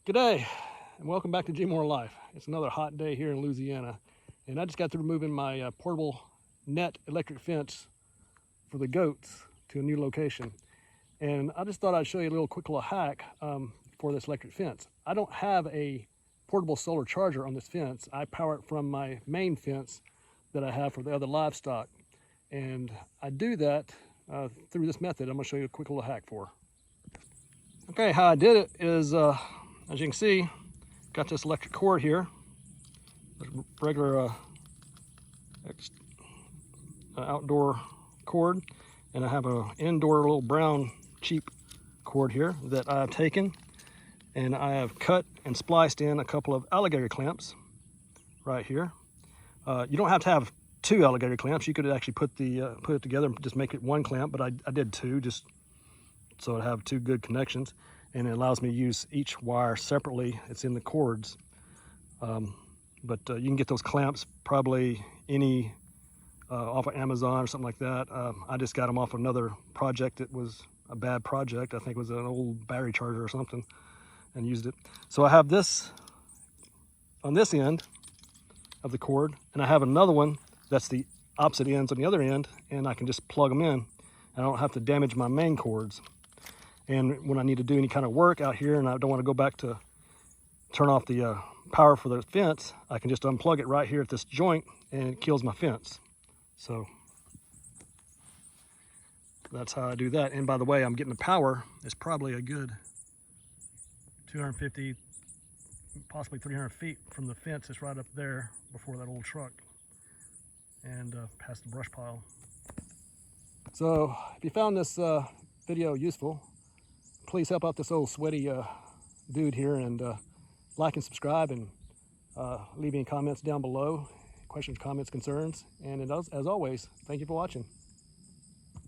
G'day, and welcome back to G More Life. It's another hot day here in Louisiana, and I just got through moving my portable net electric fence for the goats to a new location. And I just thought I'd show you a quick little hack for this electric fence. I don't have a portable solar charger on this fence. I power it from my main fence that I have for the other livestock. And I do that through this method. I'm gonna show you a quick little hack for. Okay, how I did it is, as you can see, got this electric cord here, regular outdoor cord, and I have an indoor little brown cheap cord here that I've taken, and I have cut and spliced in a couple of alligator clamps right here. You don't have to have two alligator clamps. You could actually put it together and just make it one clamp, but I did two just so I have two good connections. And it allows me to use each wire separately. It's in the cords. But you can get those clamps probably off of Amazon or something like that. I just got them off another project. It was a bad project. I think it was an old battery charger or something, and used it. So I have this on this end of the cord, and I have another one that's the opposite ends on the other end, and I can just plug them in. I don't have to damage my main cords. And when I need to do any kind of work out here and I don't want to go back to turn off the power for the fence, I can just unplug it right here at this joint and it kills my fence. So that's how I do that. And by the way, I'm getting the power. It's probably a good 250, possibly 300 feet from the fence. It's right up there before that old truck and past the brush pile. So if you found this video useful, please help out this old sweaty dude here and like and subscribe, and leave any comments down below, questions, comments, concerns. And as always, thank you for watching.